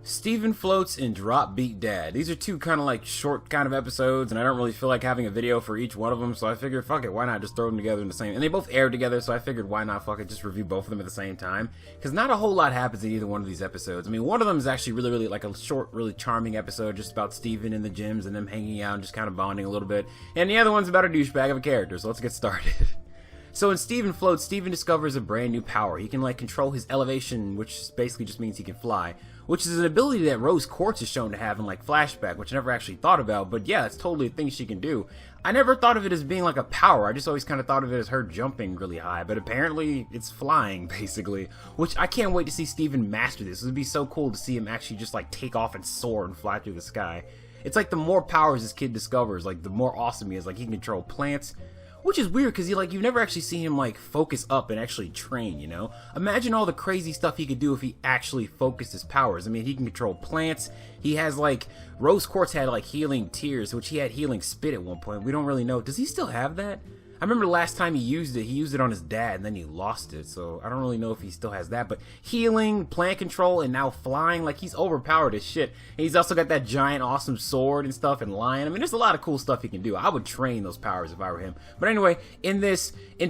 Steven Floats and Drop Beat Dad. These are two kind of like short kind of episodes, and I don't really feel like having a video for each one of them, so I figured, fuck it, why not just throw them together in the same, and they both aired together, so I figured, why not, fuck it, just review both of them at the same time, because not a whole lot happens in either one of these episodes. I mean, one of them is actually really like a short, really charming episode, just about Steven in the gyms and them hanging out and just kind of bonding a little bit, and the other one's about a douchebag of a character, so let's get started. So in Steven Floats, Steven discovers a brand new power. He can like control his elevation, which basically just means he can fly, which is an ability that Rose Quartz is shown to have in like Flashback, which I never actually thought about, but yeah, it's totally a thing she can do. I never thought of it as being like a power. I just always kind of thought of it as her jumping really high, but apparently it's flying basically, which I can't wait to see Steven master this. It would be so cool to see him actually just like take off and soar and fly through the sky. It's like the more powers this kid discovers, like the more awesome he is. Like he can control plants, which is weird because you've never actually seen him like focus up and actually train, you know? Imagine all the crazy stuff he could do if he actually focused his powers. I mean, he can control plants. He has like, Rose Quartz had like healing tears, which he had healing spit at one point. We don't really know. Does he still have that? I remember the last time he used it on his dad and then he lost it, so I don't really know if he still has that, but healing, plant control, and now flying, like he's overpowered as shit. And he's also got that giant awesome sword and stuff and lion. I mean, there's a lot of cool stuff he can do. I would train those powers if I were him. But anyway, in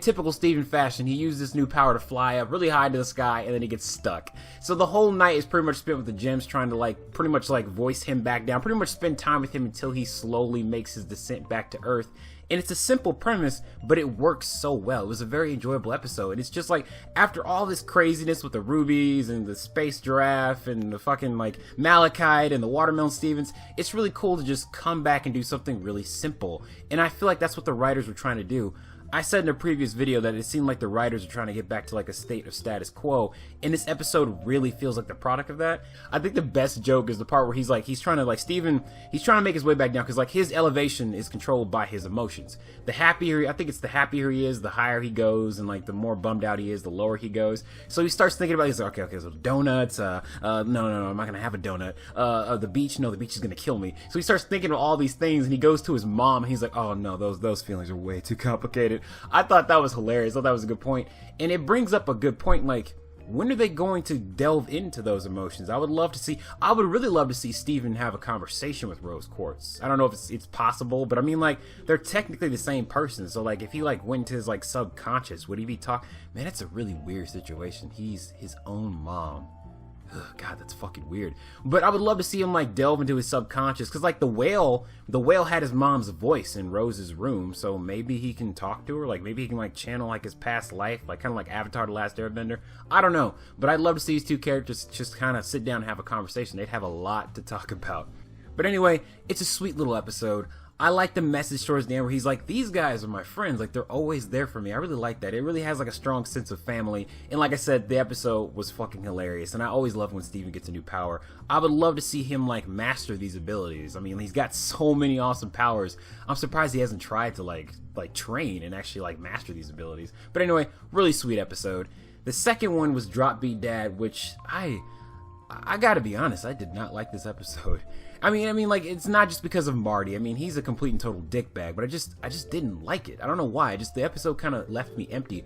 typical Steven fashion, he used this new power to fly up really high to the sky and then he gets stuck. So the whole night is pretty much spent with the gems trying to like, pretty much like voice him back down, pretty much spend time with him until he slowly makes his descent back to Earth. And it's a simple premise, but it works so well. It was a very enjoyable episode. And it's just like, after all this craziness with the rubies and the space giraffe and the fucking like malachite and the watermelon Stevens, it's really cool to just come back and do something really simple. And I feel like that's what the writers were trying to do. I said in a previous video that it seemed like the writers are trying to get back to like a state of status quo, and this episode really feels like the product of that. I think the best joke is the part where he's trying to make his way back down, because like his elevation is controlled by his emotions. The happier he is, the higher he goes, and like the more bummed out he is, the lower he goes. So he starts thinking about, he's like, okay, so donuts, no, I'm not gonna have a donut. The beach, no, the beach is gonna kill me. So he starts thinking of all these things, and he goes to his mom, and he's like, oh no, those feelings are way too complicated. I thought that was hilarious. I thought that was a good point. And it brings up a good point, like, when are they going to delve into those emotions? I would really love to see Steven have a conversation with Rose Quartz. I don't know if it's possible, but I mean, like, they're technically the same person. So, like, if he, like, went into his, like, subconscious, would he be Man, that's a really weird situation. He's his own mom. Ugh, God, that's fucking weird. But I would love to see him like delve into his subconscious, because like the whale had his mom's voice in Rose's room, so maybe he can talk to her. Like maybe he can like channel like his past life, like kind of like Avatar: The Last Airbender. I don't know, but I'd love to see these two characters just kind of sit down and have a conversation. They'd have a lot to talk about. But anyway, it's a sweet little episode. I like the message towards the end where he's like, these guys are my friends, like they're always there for me. I really like that. It really has like a strong sense of family, and like I said, the episode was fucking hilarious, and I always love when Steven gets a new power. I would love to see him like master these abilities. I mean, he's got so many awesome powers. I'm surprised he hasn't tried to like train and actually like master these abilities. But anyway, really sweet episode. The second one was Drop Beat Dad, which I gotta be honest, I did not like this episode. I mean, like, it's not just because of Marty. I mean, he's a complete and total dickbag, but I just didn't like it. I don't know why. The episode kind of left me empty.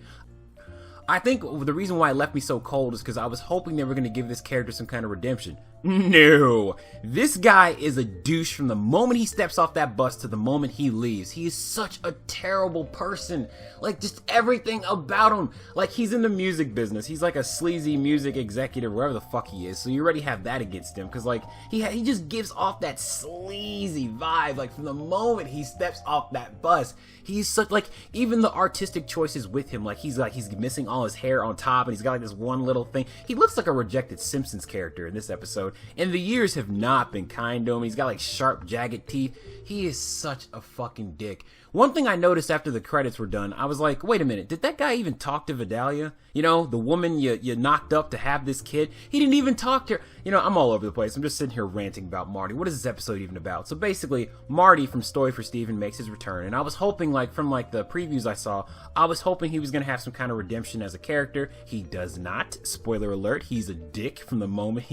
I think the reason why it left me so cold is because I was hoping they were going to give this character some kind of redemption. No! This guy is a douche from the moment he steps off that bus to the moment he leaves. He is such a terrible person. Like, just everything about him. Like, he's in the music business. He's like a sleazy music executive, wherever the fuck he is. So you already have that against him. Because, like, he just gives off that sleazy vibe. Like, from the moment he steps off that bus, he's such, like, even the artistic choices with him. Like, he's missing all his hair on top, and he's got, like, this one little thing. He looks like a rejected Simpsons character in this episode. And the years have not been kind to him. He's got like sharp, jagged teeth. He is such a fucking dick. One thing I noticed after the credits were done, I was like, wait a minute, did that guy even talk to Vidalia? You know, the woman you knocked up to have this kid? He didn't even talk to her. You know, I'm all over the place. I'm just sitting here ranting about Marty. What is this episode even about? So basically, Marty from Story for Steven makes his return, and I was hoping, like, from like the previews I saw, I was hoping he was going to have some kind of redemption as a character. He does not. Spoiler alert, he's a dick from the moment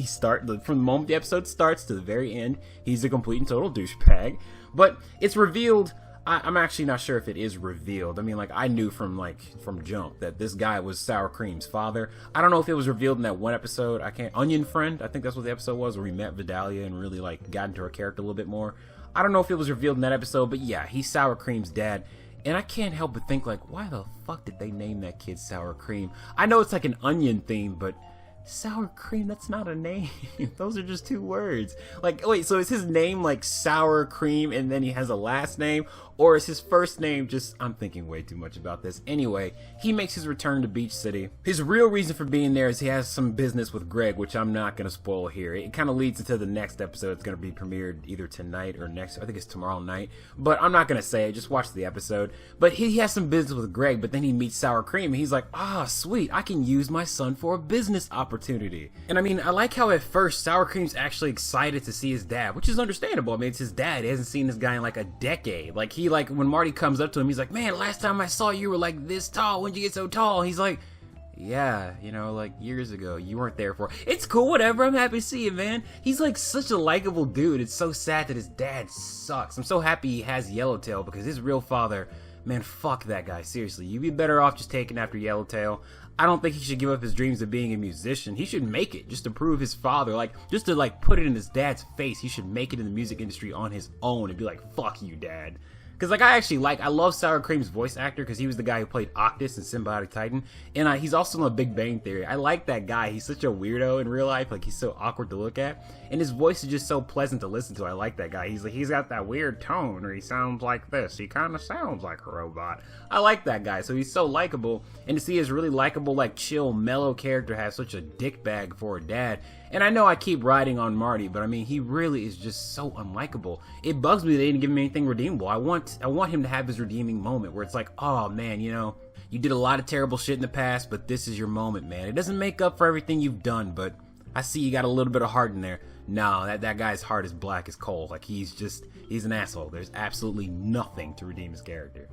from the moment the episode starts to the very end. He's a complete and total douchebag. But it's revealed, I'm actually not sure if it is revealed. I mean, like, I knew from jump that this guy was Sour Cream's father. I don't know if it was revealed in that one episode. Onion Friend, I think that's what the episode was, where we met Vidalia and really, like, got into her character a little bit more. I don't know if it was revealed in that episode, but yeah, he's Sour Cream's dad. And I can't help but think, like, why the fuck did they name that kid Sour Cream? I know it's like an onion theme, but Sour Cream, that's not a name. Those are just 2 words. Like, wait, so is his name like Sour Cream and then he has a last name? Or is his first name just... I'm thinking way too much about this. Anyway, he makes his return to Beach City. His real reason for being there is he has some business with Greg, which I'm not going to spoil here. It kind of leads into the next episode. It's going to be premiered either tonight or next... I think it's tomorrow night. But I'm not going to say it. Just watch the episode. But he has some business with Greg, but then he meets Sour Cream and he's like, sweet, I can use my son for a business opportunity. And I mean, I like how at first Sour Cream's actually excited to see his dad, which is understandable. I mean, it's his dad. He hasn't seen this guy in like a decade. Like when Marty comes up to him, he's like, man, last time I saw you were like this tall. When'd you get so tall? He's like, yeah, you know, like years ago, you weren't there for it. It's cool, whatever. I'm happy to see you, man. He's like such a likable dude. It's so sad that his dad sucks. I'm so happy he has Yellowtail because his real father, man, fuck that guy. Seriously, you'd be better off just taking after Yellowtail. I don't think he should give up his dreams of being a musician. He should make it just to prove his father, like, just to like put it in his dad's face. He should make it in the music industry on his own and be like, fuck you, dad. Because, like, I love Sour Cream's voice actor because he was the guy who played Octus in Symbiotic Titan. And he's also in The Big Bang Theory. I like that guy. He's such a weirdo in real life. Like, he's so awkward to look at. And his voice is just so pleasant to listen to. I like that guy. He's got that weird tone, or he sounds like this. He kind of sounds like a robot. I like that guy. So he's so likable. And to see his really likable, like, chill, mellow character have such a dick bag for a dad. And I know I keep riding on Marty, but I mean, he really is just so unlikable. It bugs me they didn't give him anything redeemable. I want him to have his redeeming moment where it's like, oh man, you know, you did a lot of terrible shit in the past, but this is your moment, man. It doesn't make up for everything you've done, but I see you got a little bit of heart in there. No, that guy's heart is black as coal. Like, he's an asshole. There's absolutely nothing to redeem his character.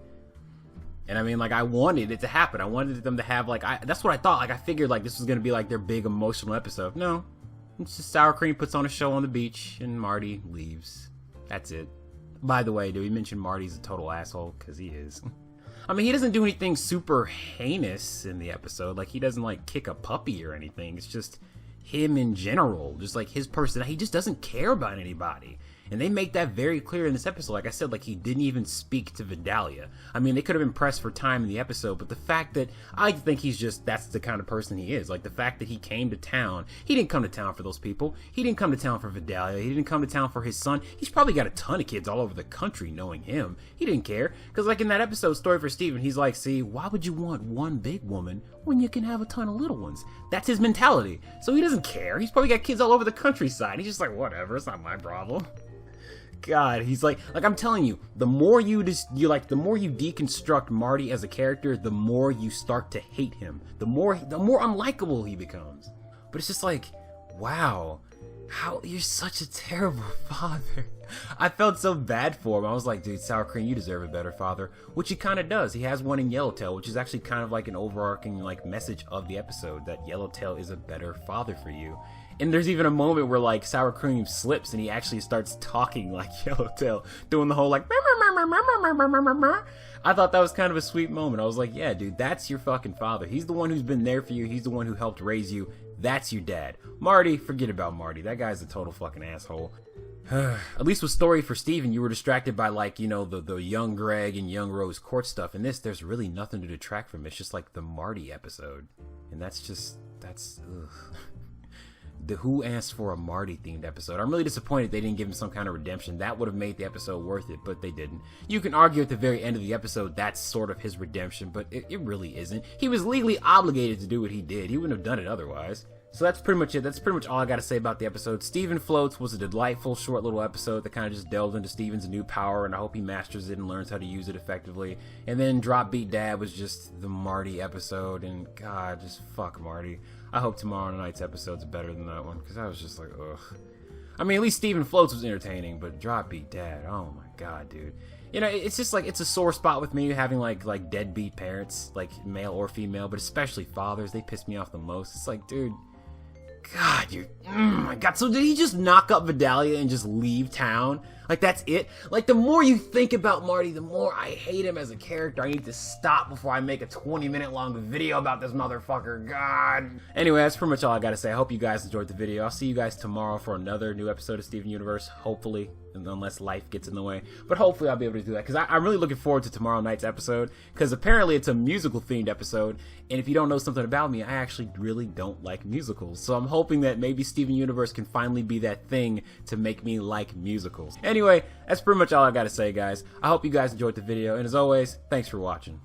And I mean, like, I wanted it to happen. I wanted them to have, like, that's what I thought. Like, I figured, like, this was going to be, like, their big emotional episode. No. It's just Sour Cream puts on a show on the beach, and Marty leaves. That's it. By the way, did we mention Marty's a total asshole? Because he is. I mean, he doesn't do anything super heinous in the episode. Like, he doesn't, like, kick a puppy or anything. It's just him in general. Just, like, his personality. He just doesn't care about anybody. And they make that very clear in this episode. Like I said, like, he didn't even speak to Vidalia. I mean, they could have been pressed for time in the episode, but the fact that, I think that's the kind of person he is. Like, the fact that he came to town, he didn't come to town for those people. He didn't come to town for Vidalia. He didn't come to town for his son. He's probably got a ton of kids all over the country knowing him. He didn't care. Because, like, in that episode, Story for Steven, he's like, see, why would you want one big woman when you can have a ton of little ones? That's his mentality. So he doesn't care. He's probably got kids all over the countryside. He's just like, whatever, it's not my problem. God, he's like I'm telling you, the more you deconstruct Marty as a character, the more you start to hate him. The more unlikable he becomes. But it's just like, wow, how you're such a terrible father. I felt so bad for him. I was like, dude, Sour Cream, you deserve a better father. Which he kind of does. He has one in Yellowtail, which is actually kind of like an overarching like message of the episode, that Yellowtail is a better father for you. And there's even a moment where, like, Sour Cream slips and he actually starts talking like Yellowtail, doing the whole, like, I thought that was kind of a sweet moment. I was like, yeah, dude, that's your fucking father. He's the one who's been there for you. He's the one who helped raise you. That's your dad. Marty, forget about Marty. That guy's a total fucking asshole. At least with Story for Steven, you were distracted by, like, you know, the young Greg and young Rose court stuff. In this, there's really nothing to detract from. It's just, like, the Marty episode. And that's ugh. The Who asked for a Marty themed episode. I'm really disappointed they didn't give him some kind of redemption. That would have made the episode worth it, but they didn't. You can argue at the very end of the episode that's sort of his redemption, but it really isn't. He was legally obligated to do what he did. He wouldn't have done it otherwise. So that's pretty much it. That's pretty much all I got to say about the episode. Steven Floats was a delightful, short little episode that kind of just delved into Steven's new power, and I hope he masters it and learns how to use it effectively. And then Drop Beat Dad was just the Marty episode, and God, just fuck Marty. I hope tomorrow night's episode's better than that one, because I was just like, ugh. I mean, at least Steven Floats was entertaining, but Drop Beat Dad, oh my God, dude. You know, it's just like, it's a sore spot with me having like deadbeat parents, like male or female, but especially fathers. They piss me off the most. It's like, dude, God, oh my God. So did he just knock up Vidalia and just leave town? Like, that's it? Like, the more you think about Marty, the more I hate him as a character. I need to stop before I make a 20-minute long video about this motherfucker. God. Anyway, that's pretty much all I gotta say. I hope you guys enjoyed the video. I'll see you guys tomorrow for another new episode of Steven Universe, hopefully, unless life gets in the way. But hopefully I'll be able to do that, because I'm really looking forward to tomorrow night's episode, because apparently it's a musical-themed episode, and if you don't know something about me, I actually really don't like musicals. So I'm hoping that maybe Steven Universe can finally be that thing to make me like musicals. Anyway, that's pretty much all I gotta say, guys. I hope you guys enjoyed the video, and as always, thanks for watching.